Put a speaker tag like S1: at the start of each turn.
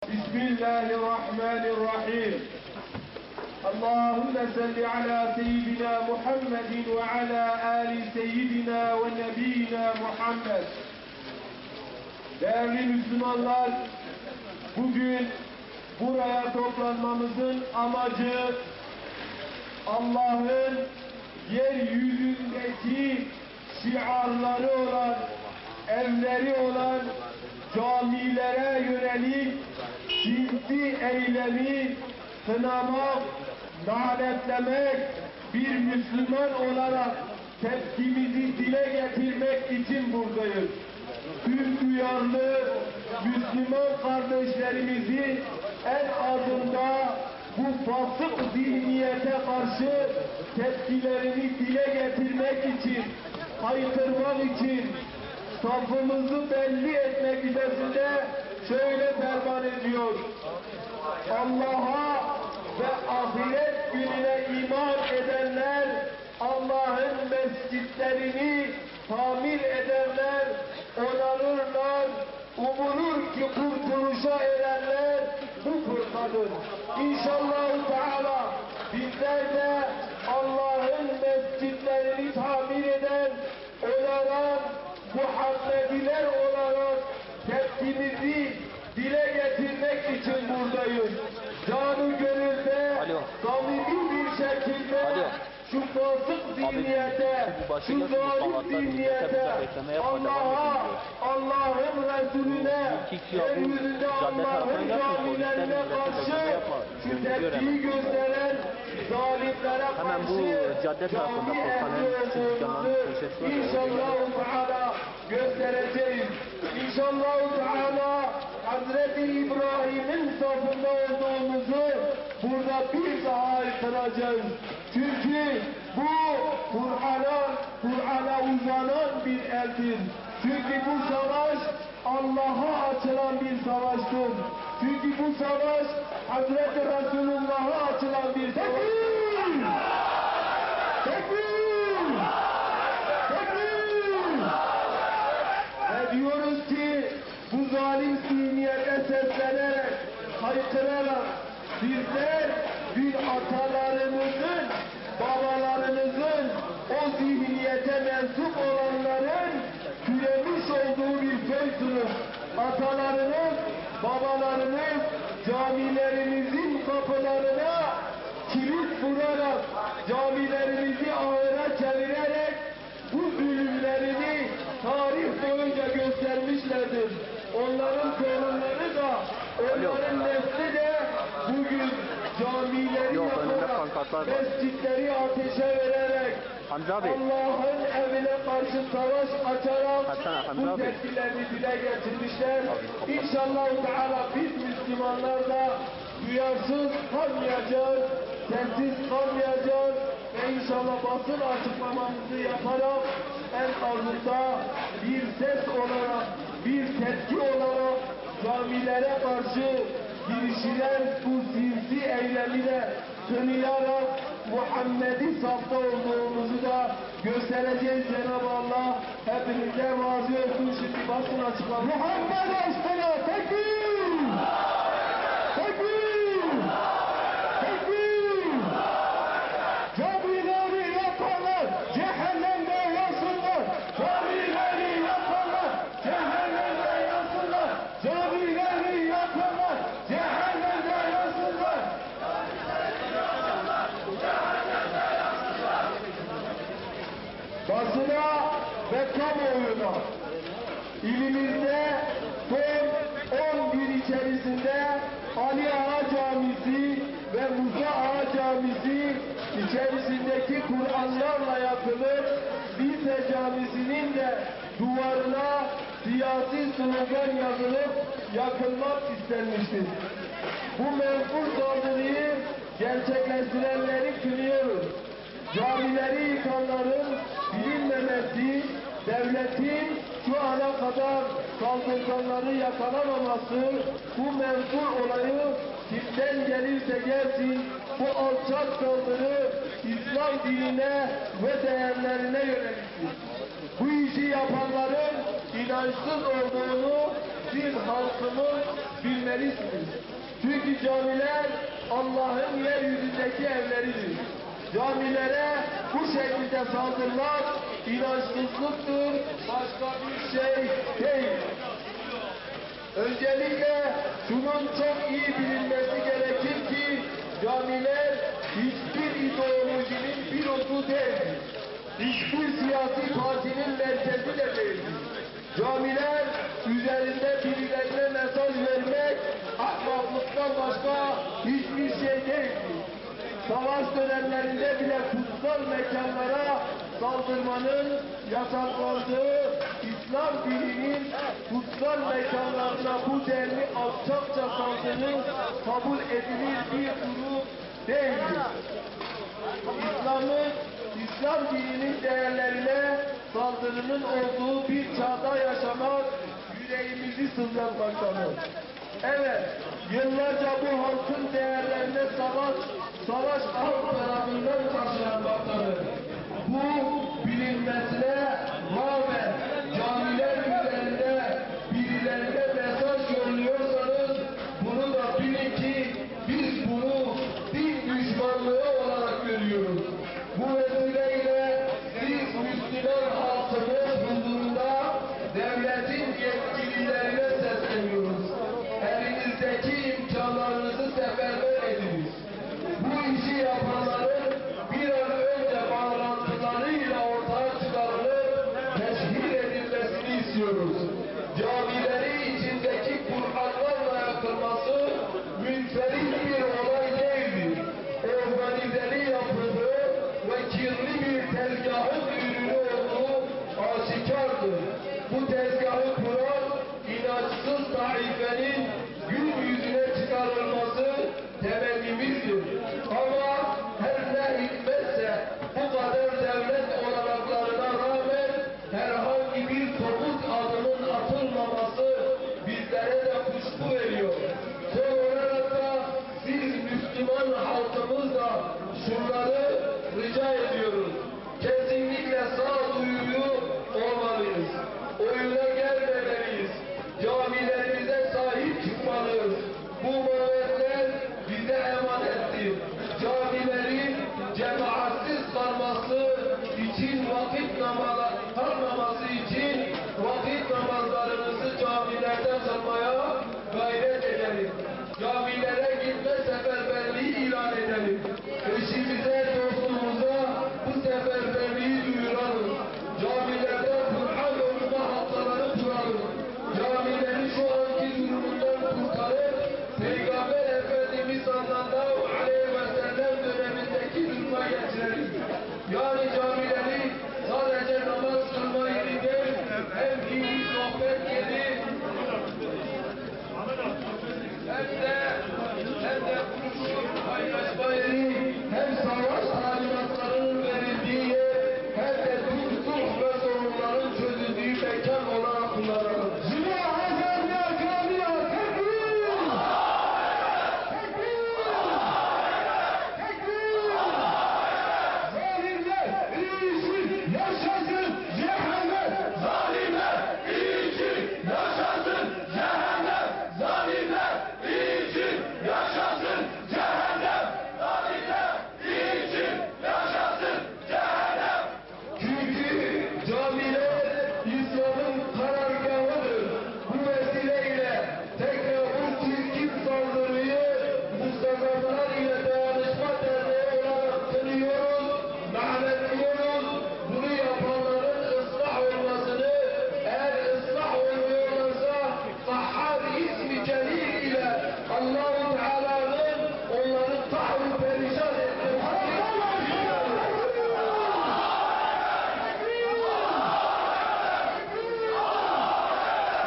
S1: Bismillahirrahmanirrahim. Allahümme salli ala seyyidina Muhammedin ve ala ali seyyidina ve nebiyina Muhammed. Değerli Müslümanlar, bugün buraya toplanmamızın amacı Allah'ın yeryüzündeki şiarları olan, evleri olan camilere yönelik cinsi eylemi sınamak, lanetlemek, bir Müslüman olarak tepkimizi dile getirmek için buradayız. Tüm duyarlı Müslüman kardeşlerimizi en azında bu fasık zihniyete karşı tepkilerini dile getirmek için, haykırmak için, safımızı belli etmek üzerinde şöyle ferman ediyor. Allah'a ve ahiret gününe iman edenler, Allah'ın mescitlerini tamir edenler, onarırlar, umulur ki kurtuluşa erenler bu fırkadır. İnşallah Teala bizler de Allah'ın mescitlerini tamir eden, onaran Muhammediler olarak tepkimizi dile getirmek için buradayız. Canı gönülde, samimi bir şekilde şu fasık zihniyete, şu zalim zihniyete, Allah'a, Allah'ın Resulüne, yeryüzünde Allah'ın camilerine karşı şu tepkiyi gösteren zalimlere karşı cami ehli olduğumuzu inşallah Teala göstereceğiz. İnşallah Teala Hazreti İbrahim'in safında olduğumuzu burada bir daha haykıracağız. Çünkü bu Kur'an'a uzanan bir eldir. Çünkü bu savaş Allah'a açılan bir savaştır. Çünkü bu savaş Hazreti Resulullah'a açılan bir savaştır. Tekbir! Tekbir! Ve diyoruz ki bu zalim zihniyete seslenerek, haykırarak bizler bir atalarımızın, babalarımızın, o zihniyete mensup olanların türemiş olduğu bir köysünüz. Atalarımız, babalarımız camilerimizin kapılarına kilit vurarak, camilerimizi ahıra çevirerek bu zulümlerini tarih boyunca göstermişlerdir. Onların torunları da, onların nesli de bugün camileri yaparak, mescitleri ateşe vererek, Allah'ın evine karşı savaş açarak bu tepkilerini dile getirmişler. İnşallah Teala biz Müslümanlar da duyarsız kalmayacağız, sessiz kalmayacağız ve inşallah basın açıklamamızı yaparak en azında bir ses olarak, bir tepki olarak camilere karşı girişilen bu sinsi eylemine kınayarak Muhammed'i safta olduğumuzu da göstereceğiz. Cenab-ı Allah hepinize razı olsun. Şimdi basın açıklaması. Muhammed aşkına tekbir! Tekbir! Tekbir! Camileri yapanlar cehennemde yansınlar. Camileri yapanlar cehennemde yansınlar. Camileri yapanlar cehennemde yansınlar. Basına ve kamuoyuna ilimizde son 10 gün içerisinde Ali Ağa Camisi ve Musa Ağa Camisi içerisindeki Kur'anlarla yapılıp Lise Camisi'nin de duvarına siyasi slogan yazılıp yakılmak istenmiştir. Bu menfur saldırıyı gerçekleştirenleri kınıyoruz. Camileri yıkanların bilinmemesi, devletin şu ana kadar saldırganları yakalamaması, bu menfur olayı kimden gelirse gelsin, bu alçak saldırı İslam dinine ve değerlerine yöneliktir. Bu işi yapanların inançsız olduğunu biz halkımız bilmelisiniz. Çünkü camiler Allah'ın yeryüzündeki evleridir. Camilere bu şekilde saldırmak inançsızlıktır, başka bir şey değil. Öncelikle şunun çok iyi bilinmesi gerekir ki camiler hiçbir ideolojinin pilotu değildir. Hiçbir siyasi partinin merkezi de değildir. Camiler üzerinde birilerine mesaj vermek ahmaklıktan başka hiçbir şey değildir. Savaş dönemlerinde bile kutsal mekanlara saldırmanın yasaklandığı İslam dininin kutsal mekanlarına bu denli alçakça saldırı kabul edilir bir durum değildir. İslam dininin değerlerine saldırının olduğu bir çağda yaşamak yüreğimizi sızlatmaktadır. Evet, yıllarca bu halkın değerlerine savaş halk tarafından karşılanmaktadır. Bu bilinmesine rağmen camiler üzerinde birilerine mesaj yolluyorsanız bunu da bilin ki biz bunu din düşmanlığı olarak görüyoruz. Bu vesileyle biz Müslüman halkımız huzurunda devletin yetkililerine sesleniyoruz. Elinizdeki imkanlarınızı seferber ediniz. Bu işi yapanların bir an önce bağlantılarıyla ortaya çıkarılıp teşhir edilmesini istiyoruz. Camileri içindeki Kur'anlarla yakılması münferit bir olay değildir. Organizeli yapıldığı ve kirli bir tezgahın ürünü olduğu aşikardır. Bu tezgahı kuran inançsız taifenin gün yüzüne çıkarılması temennimizdir. Ama her ne hikmetse bu kadar devlet olanaklarına rağmen herhangi bir somut adımın atılmaması bizlere de kuşku veriyor. Son olarak da siz Müslüman halkımızla şunları rica ediyoruz. Kesinlikle sağduyulu olmalıyız. Oyuna gelmemeliyiz. Camilerimize sahip çıkmalıyız. Bu muhabbetler bize emanettir. Camilerin cemaatsiz kalması için kalmaması için vakit namazlarımızı camilerde kılmaya gayret edelim. Camilere gitme seferberliği ilan edelim. Eşimize, dostumuza bu seferberliği duyuralım. Camilerde Kur'an okuma haftaları kuralım. Camileri şu anki durumundan kurtarıp Peygamber Efendimiz sallallahu aleyhi ve sellem dönemindeki duruma getirelim. Yani camileri sadece namaz kılma yeri değil, hem dini sohbet yeri, hem de buluşup paylaşma yeri, hem savaş talimatlarının verildiği yer, hem de tutukluk ve sorunların çözüldüğü mekan olarak kullanalım. Allah